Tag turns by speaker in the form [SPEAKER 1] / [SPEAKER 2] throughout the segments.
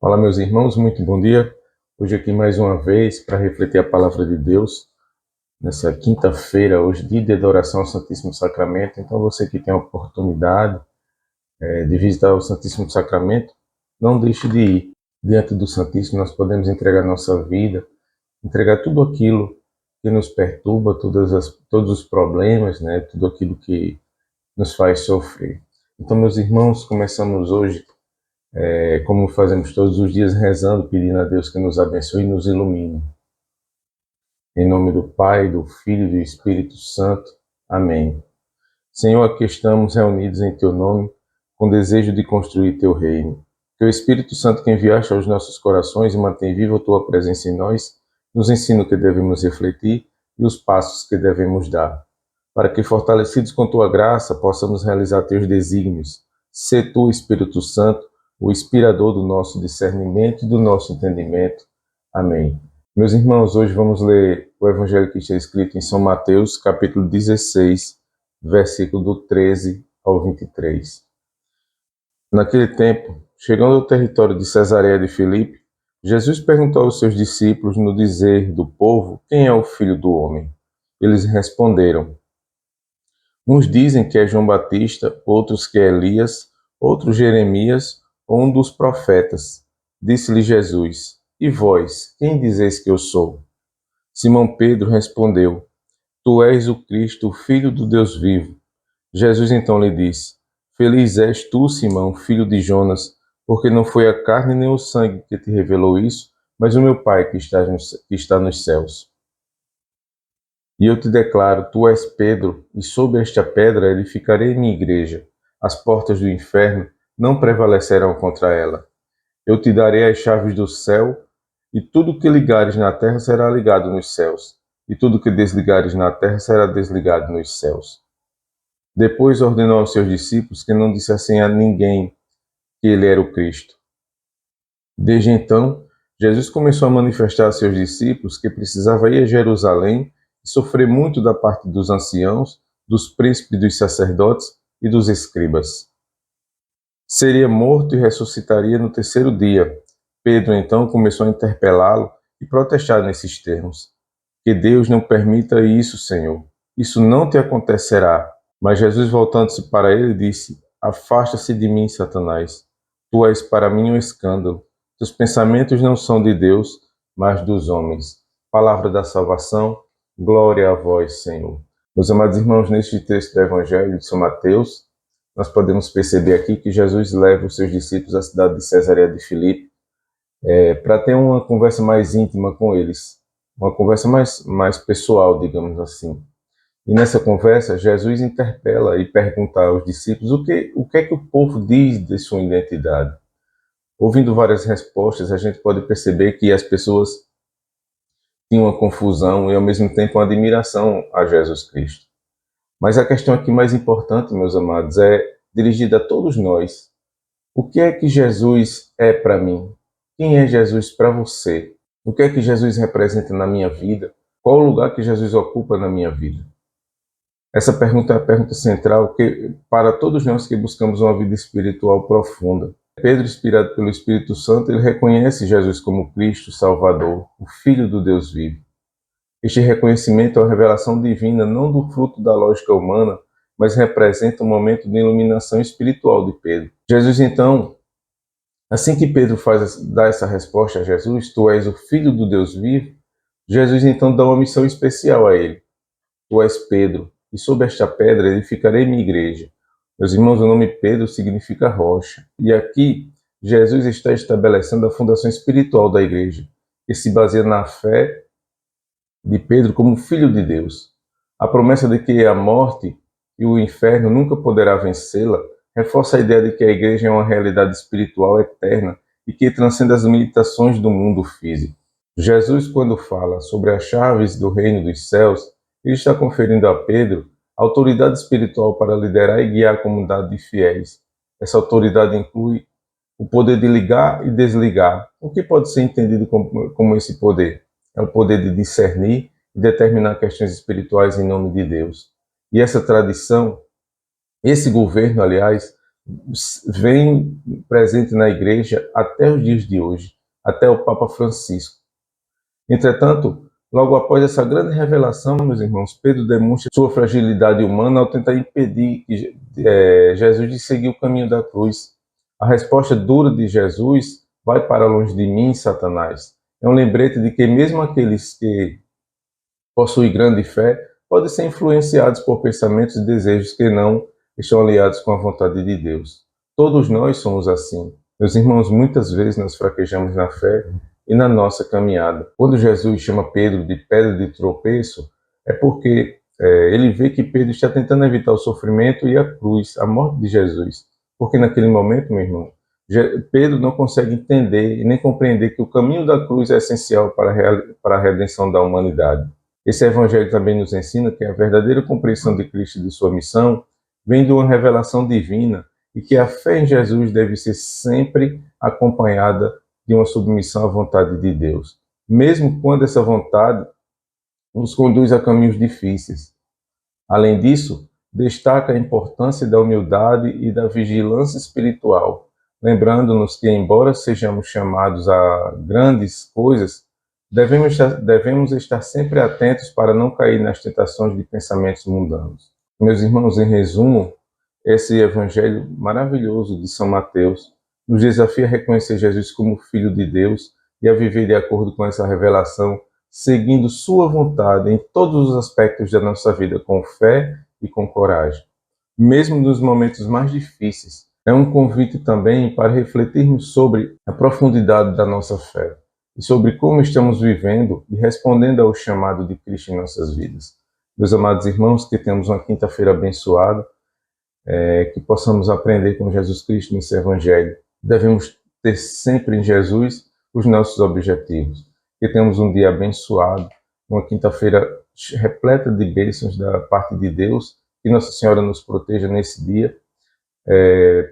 [SPEAKER 1] Olá, meus irmãos, muito bom dia. Hoje aqui mais uma vez para refletir a palavra de Deus, nessa quinta-feira, hoje dia de adoração ao Santíssimo Sacramento. Então você que tem a oportunidade de visitar o Santíssimo Sacramento, não deixe de ir. Diante do Santíssimo nós podemos entregar nossa vida, entregar tudo aquilo que nos perturba, todos os problemas, né? Tudo aquilo que nos faz sofrer. Então, meus irmãos, começamos hoje como fazemos todos os dias, rezando, pedindo a Deus que nos abençoe e nos ilumine. Em nome do Pai, do Filho e do Espírito Santo. Amém. Senhor, aqui estamos reunidos em Teu nome, com desejo de construir Teu reino. Que o Espírito Santo que enviaste aos nossos corações e mantém viva a Tua presença em nós, nos ensina o que devemos refletir e os passos que devemos dar, para que, fortalecidos com Tua graça, possamos realizar Teus desígnios. Sê Tu, Espírito Santo, o inspirador do nosso discernimento e do nosso entendimento. Amém. Meus irmãos, hoje vamos ler o Evangelho que está escrito em São Mateus, capítulo 16, versículo do 13 ao 23. Naquele tempo, chegando ao território de Cesareia de Filipe, Jesus perguntou aos seus discípulos no dizer do povo: quem é o Filho do Homem? Eles responderam: uns dizem que é João Batista, outros que é Elias, outros Jeremias ou um dos profetas. Disse-lhe Jesus: e vós, quem dizeis que eu sou? Simão Pedro respondeu: tu és o Cristo, o Filho do Deus vivo. Jesus então lhe disse: feliz és tu, Simão, filho de Jonas, porque não foi a carne nem o sangue que te revelou isso, mas o meu Pai que está nos céus. E eu te declaro, tu és Pedro, e sob esta pedra edificarei minha igreja. As portas do inferno não prevalecerão contra ela. Eu te darei as chaves do céu, e tudo que ligares na terra será ligado nos céus, e tudo que desligares na terra será desligado nos céus. Depois ordenou aos seus discípulos que não dissessem a ninguém que ele era o Cristo. Desde então, Jesus começou a manifestar a seus discípulos que precisava ir a Jerusalém e sofrer muito da parte dos anciãos, dos príncipes, dos sacerdotes e dos escribas. Seria morto e ressuscitaria no terceiro dia. Pedro então começou a interpelá-lo e protestar nesses termos: que Deus não permita isso, Senhor. Isso não te acontecerá. Mas Jesus, voltando-se para ele, disse: afasta-se de mim, Satanás. Tu és para mim um escândalo. Teus pensamentos não são de Deus, mas dos homens. Palavra da salvação, glória a vós, Senhor. Meus amados irmãos, neste texto do Evangelho de São Mateus, nós podemos perceber aqui que Jesus leva os seus discípulos à cidade de Cesareia de Filipe para ter uma conversa mais íntima com eles, uma conversa mais pessoal, digamos assim. E nessa conversa, Jesus interpela e pergunta aos discípulos o que é que o povo diz de sua identidade. Ouvindo várias respostas, a gente pode perceber que as pessoas tinham uma confusão e, ao mesmo tempo, uma admiração a Jesus Cristo. Mas a questão aqui mais importante, meus amados, é dirigida a todos nós. O que é que Jesus é para mim? Quem é Jesus para você? O que é que Jesus representa na minha vida? Qual o lugar que Jesus ocupa na minha vida? Essa pergunta é a pergunta central para todos nós que buscamos uma vida espiritual profunda. Pedro, inspirado pelo Espírito Santo, ele reconhece Jesus como Cristo, Salvador, o Filho do Deus vivo. Este reconhecimento é uma revelação divina, não do fruto da lógica humana, mas representa um momento de iluminação espiritual de Pedro. Jesus, então, assim que Pedro dá essa resposta a Jesus: tu és o Filho do Deus vivo, Jesus então dá uma missão especial a ele: tu és Pedro, e sob esta pedra edificarei minha igreja. Meus irmãos, o nome Pedro significa rocha. E aqui, Jesus está estabelecendo a fundação espiritual da igreja, que se baseia na fé de Pedro como filho de Deus. A promessa de que a morte e o inferno nunca poderá vencê-la reforça a ideia de que a igreja é uma realidade espiritual eterna e que transcende as limitações do mundo físico. Jesus, quando fala sobre as chaves do reino dos céus, ele está conferindo a Pedro autoridade espiritual para liderar e guiar a comunidade de fiéis. Essa autoridade inclui o poder de ligar e desligar. O que pode ser entendido como esse poder? É o poder de discernir e determinar questões espirituais em nome de Deus. E essa tradição, esse governo, aliás, vem presente na igreja até os dias de hoje, até o Papa Francisco. Entretanto, logo após essa grande revelação, meus irmãos, Pedro demonstra sua fragilidade humana ao tentar impedir Jesus de seguir o caminho da cruz. A resposta dura de Jesus: vai para longe de mim, Satanás. É um lembrete de que mesmo aqueles que possuem grande fé podem ser influenciados por pensamentos e desejos que não estão aliados com a vontade de Deus. Todos nós somos assim. Meus irmãos, muitas vezes nós fraquejamos na fé e na nossa caminhada. Quando Jesus chama Pedro de pedra de tropeço, é porque ele vê que Pedro está tentando evitar o sofrimento e a cruz, a morte de Jesus. Porque naquele momento, meu irmão, Pedro não consegue entender e nem compreender que o caminho da cruz é essencial para a redenção da humanidade. Esse evangelho também nos ensina que a verdadeira compreensão de Cristo e de sua missão vem de uma revelação divina e que a fé em Jesus deve ser sempre acompanhada de uma submissão à vontade de Deus, mesmo quando essa vontade nos conduz a caminhos difíceis. Além disso, destaca a importância da humildade e da vigilância espiritual, lembrando-nos que, embora sejamos chamados a grandes coisas, devemos estar sempre atentos para não cair nas tentações de pensamentos mundanos. Meus irmãos, em resumo, esse evangelho maravilhoso de São Mateus nos desafia a reconhecer Jesus como Filho de Deus e a viver de acordo com essa revelação, seguindo sua vontade em todos os aspectos da nossa vida, com fé e com coragem. Mesmo nos momentos mais difíceis, é um convite também para refletirmos sobre a profundidade da nossa fé e sobre como estamos vivendo e respondendo ao chamado de Cristo em nossas vidas. Meus amados irmãos, que temos uma quinta-feira abençoada, que possamos aprender com Jesus Cristo nesse Evangelho. Devemos ter sempre em Jesus os nossos objetivos. Que tenhamos um dia abençoado, uma quinta-feira repleta de bênçãos da parte de Deus, que Nossa Senhora nos proteja nesse dia.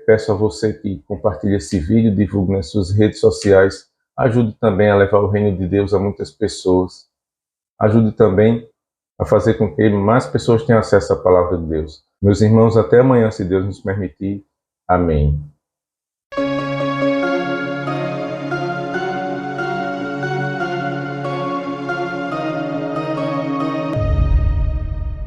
[SPEAKER 1] Peço a você que compartilhe esse vídeo, divulgue nas suas redes sociais, ajude também a levar o reino de Deus a muitas pessoas. Ajude também a fazer com que mais pessoas tenham acesso à palavra de Deus. Meus irmãos, até amanhã, se Deus nos permitir. Amém.